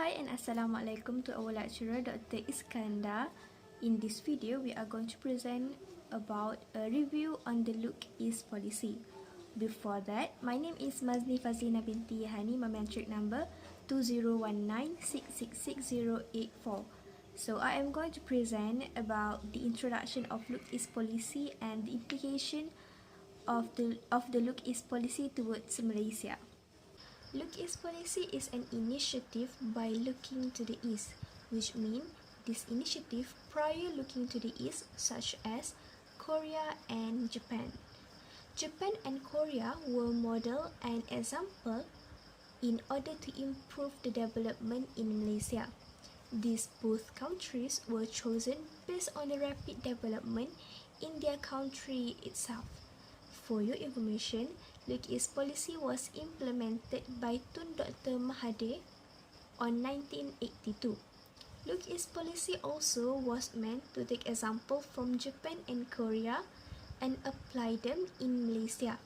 Hi and Assalamualaikum to our lecturer Dr. Iskandar. In this video, we are going to present about a review on the Look East policy. Before that, my name is Mazni Fazleena Binti Yahani, my metric number 2019666084. So I am going to present about the introduction of Look East policy and the implication of the Look East policy towards Malaysia. Look East policy is an initiative by looking to the east, which means this initiative prior looking to the east, such as Korea and Japan. Japan and Korea were model and example in order to improve the development in Malaysia. These both countries were chosen based on the rapid development in their country itself. For your information, Look East policy was implemented by Tun Dr. Mahathir on 1982. Look East policy also was meant to take example from Japan and Korea and apply them in Malaysia.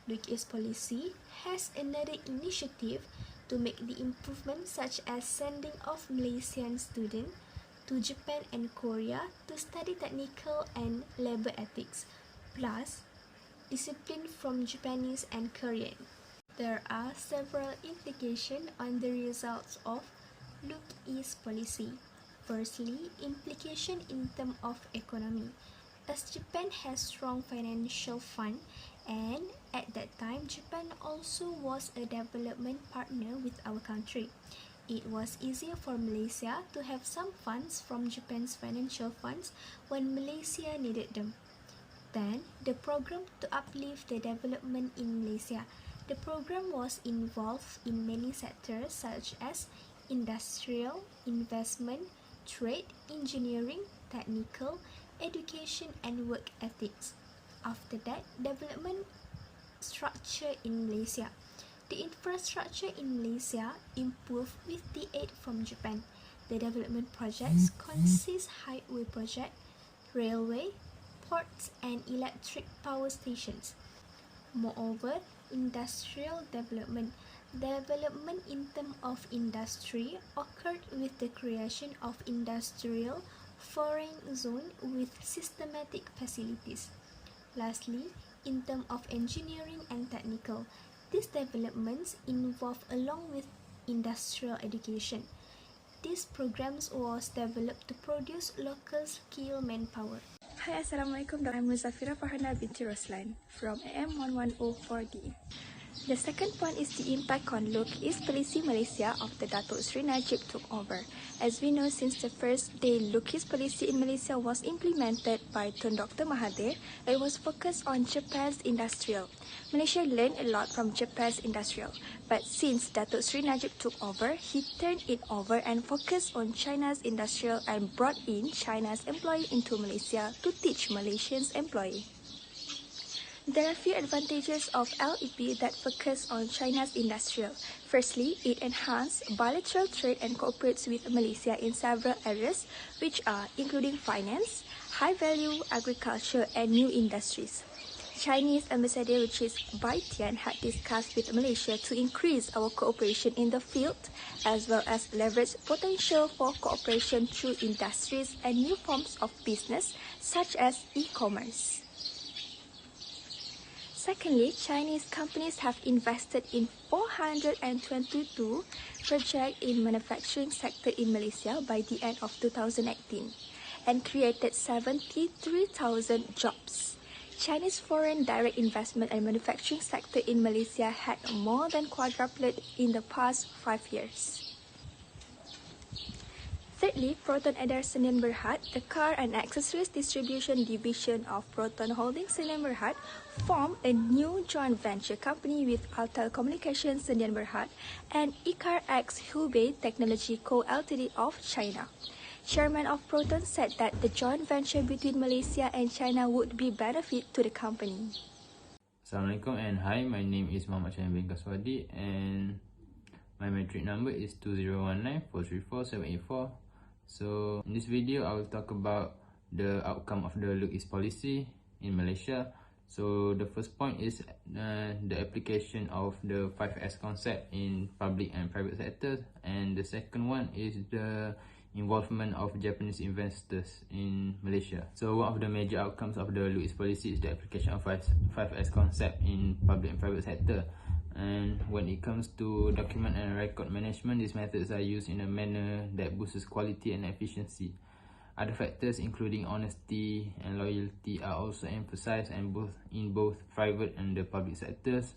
Look East policy has another initiative to make the improvement, such as sending off Malaysian students to Japan and Korea to study technical and labor ethics, plus discipline from Japanese and Korean. There are several implications on the results of Look East policy. Firstly, implication in terms of economy. As Japan has strong financial fund, and at that time Japan also was a development partner with our country, it was easier for Malaysia to have some funds from Japan's financial funds when Malaysia needed them. Then, the program to uplift the development in Malaysia. The program was involved in many sectors such as industrial, investment, trade, engineering, technical, education, and work ethics. After that, development structure in Malaysia. The infrastructure in Malaysia improved with the aid from Japan. The development projects consist highway project, railway, ports, and electric power stations. Moreover, industrial development. Development in terms of industry occurred with the creation of industrial foreign zone with systematic facilities. Lastly, in terms of engineering and technical, these developments involve along with industrial education. These programs was developed to produce local skilled manpower. Hi, Assalamualaikum. I'm Zafira Farhanah Binti Roslan from AM1104D. The second point is the impact on Look East policy Malaysia after Datuk Seri Najib took over. As we know, since the first day Look East policy in Malaysia was implemented by Tun Dr. Mahathir, it was focused on Japan's industrial. Malaysia learned a lot from Japan's industrial, but since Datuk Seri Najib took over, he turned it over and focused on China's industrial and brought in China's employee into Malaysia to teach Malaysians employee. There are few advantages of LEP that focus on China's industrial. Firstly, it enhances bilateral trade and cooperates with Malaysia in several areas, which are including finance, high-value agriculture, and new industries. Chinese ambassador, which is Bai Tian, had discussed with Malaysia to increase our cooperation in the field, as well as leverage potential for cooperation through industries and new forms of business, such as e-commerce. Secondly, Chinese companies have invested in 422 projects in manufacturing sector in Malaysia by the end of 2018 and created 73,000 jobs. Chinese foreign direct investment and manufacturing sector in Malaysia had more than quadrupled in the past 5 years. Thirdly, Proton Adair Sdn Bhd, the car and accessories distribution division of Proton Holdings Sdn Bhd, formed a new joint venture company with Altel Communications Sdn Bhd and Icar X Hubei Technology Co. Ltd. of China. Chairman of Proton said that the joint venture between Malaysia and China would be benefit to the company. Assalamualaikum and hi, my name is Muhamad bin Kaswadi and my metric number is 2019434784. So in this video, I will talk about the outcome of the Look East policy in Malaysia. So the first point is the application of the 5S concept in public and private sectors, and the second one is the involvement of Japanese investors in Malaysia. So one of the major outcomes of the Look East policy is the application of 5S concept in public and private sector. And when it comes to document and record management, these methods are used in a manner that boosts quality and efficiency. Other factors including honesty and loyalty are also emphasized in both private and the public sectors.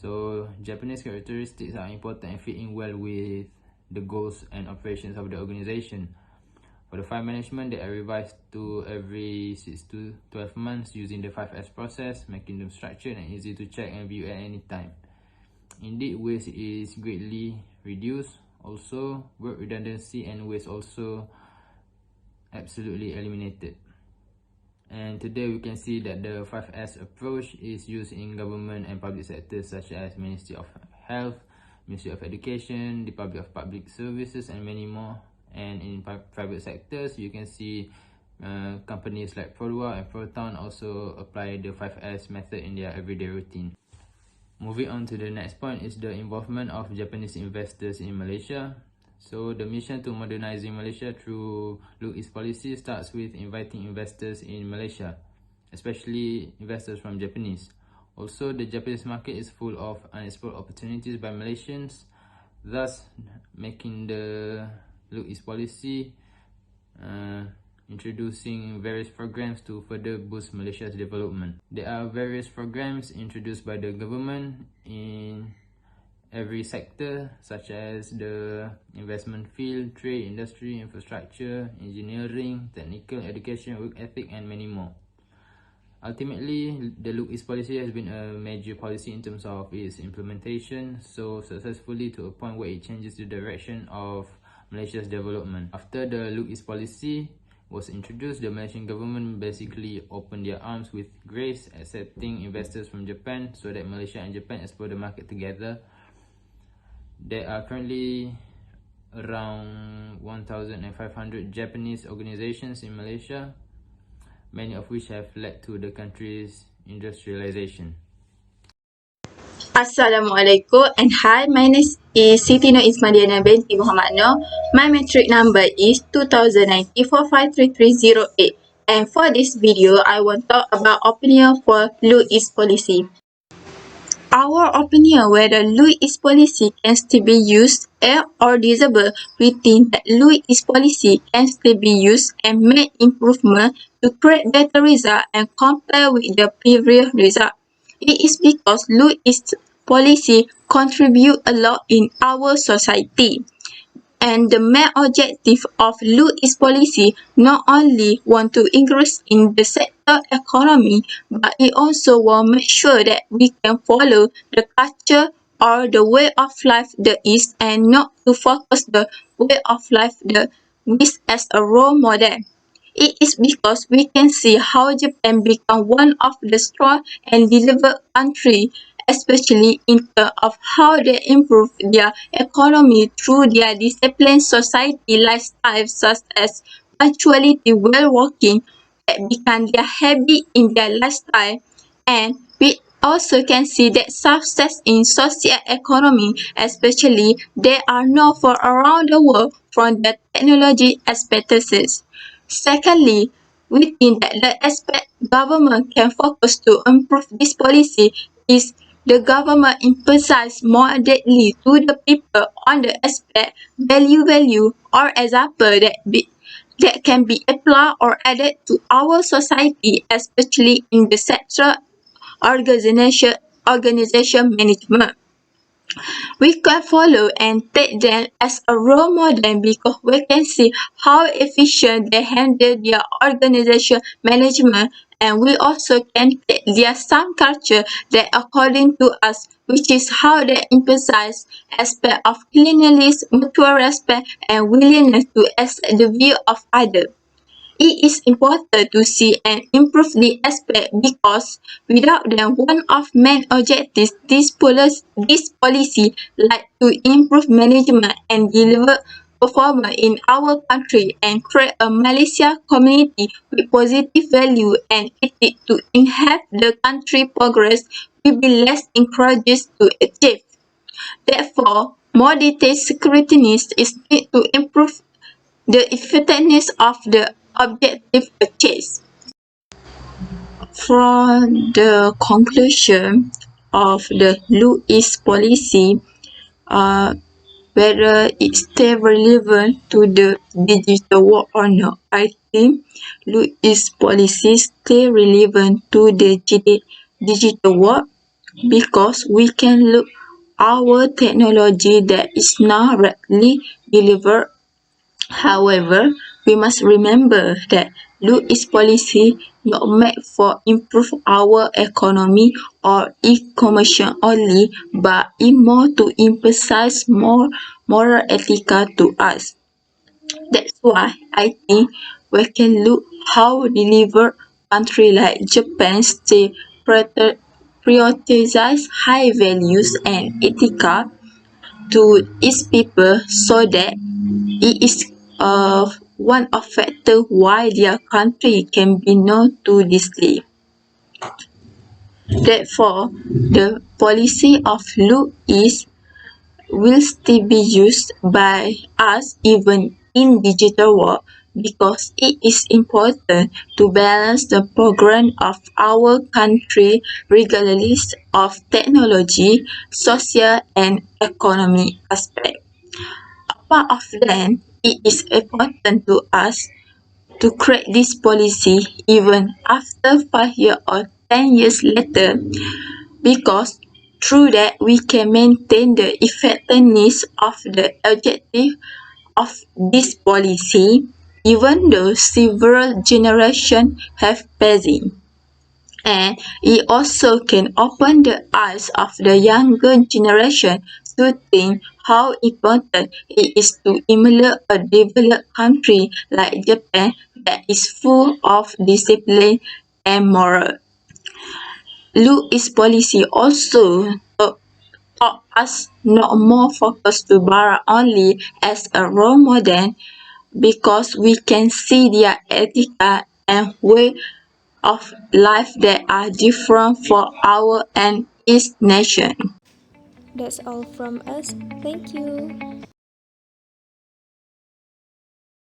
So Japanese characteristics are important and fit in well with the goals and operations of the organization. For the file management, they are revised to every 6 to 12 months using the 5S process, making them structured and easy to check and view at any time. Indeed, waste is greatly reduced. Also, work redundancy and waste also absolutely eliminated. And today we can see that the 5S approach is used in government and public sectors such as Ministry of Health, Ministry of Education, Department of Public Services, and many more. And in private sectors, you can see companies like Produa and Proton also apply the 5S method in their everyday routine. Moving on to the next point is the involvement of Japanese investors in Malaysia. So the mission to modernizing Malaysia through Look East policy starts with inviting investors in Malaysia, especially investors from Japanese. Also, the Japanese market is full of unexplored opportunities by Malaysians, thus making the Look East policy introducing various programs to further boost Malaysia's development. There are various programs introduced by the government in every sector, such as the investment field, trade, industry, infrastructure, engineering, technical, education, work ethic, and many more. Ultimately, the Look East policy has been a major policy in terms of its implementation, so successfully to a point where it changes the direction of Malaysia's development. After the Look East policy was introduced, the Malaysian government basically opened their arms with grace, accepting investors from Japan so that Malaysia and Japan explore the market together. There are currently around 1,500 Japanese organizations in Malaysia, many of which have led to the country's industrialization. Assalamualaikum and hi, my name is Siti Nurezmadiyana Binti Muhamad. My metric number is 2090453308, and for this video, I will talk about opinion for Look East policy. Our opinion whether Look East policy can still be used or disabled, we think that Look East policy can still be used and make improvement to create better result and compare with the previous result. It is because Look East policy contribute a lot in our society. And the main objective of Look East policy not only want to increase in the sector economy, but it also will make sure that we can follow the culture or the way of life the East and not to focus the way of life the West as a role model. It is because we can see how Japan become one of the strong and developed country, especially in terms of how they improve their economy through their disciplined society lifestyle such as punctuality while working that become their habit in their lifestyle. And we also can see that success in social economy, especially they are known for around the world from the technology aspects. Secondly, we think that the aspect government can focus to improve this policy is the government emphasize more deeply to the people on the aspect value or example that can be applied or added to our society, especially in the sector organization management. We can follow and take them as a role model because we can see how efficient they handle their organization management, and we also can take their some culture that according to us, which is how they emphasize aspect of cleanliness, mutual respect, and willingness to accept the view of others. It is important to see and improve the aspect because without them, one of main objectives this policy like to improve management and deliver performer in our country and create a Malaysia community with positive value and ethic to enhance the country progress will be less encouraged to achieve. Therefore, more detailed scrutiny is needed to improve the effectiveness of the objective achieved. From the conclusion of the Louis policy, uh, whether it stay relevant to the digital world or not, I think Louis policy stay relevant to the digital world because we can look our technology that is now readily delivered. However, we must remember that Louis policy not meant for improve our economy or e-commerce only, but it more to emphasize more moral ethical to us. That's why I think we can look how deliver country like Japan still prioritize high values and ethical to its people so that it is one of factor why their country can be known to this day. Therefore, the policy of Louis will still be used by us even in digital world because it is important to balance the progress of our country regardless of technology, social and economic aspect. Apart of that, it is important to us to create this policy even after 5 years or 10 years later because through that we can maintain the effectiveness of the objective of this policy even though several generations have passed. And it also can open the eyes of the younger generation to think how important it is to emulate a developed country like Japan that is full of discipline and moral. Louis policy also taught us not more focus to Bara only as a role model because we can see their ethical and way of life that are different for our and its nation. That's all from us. Thank you.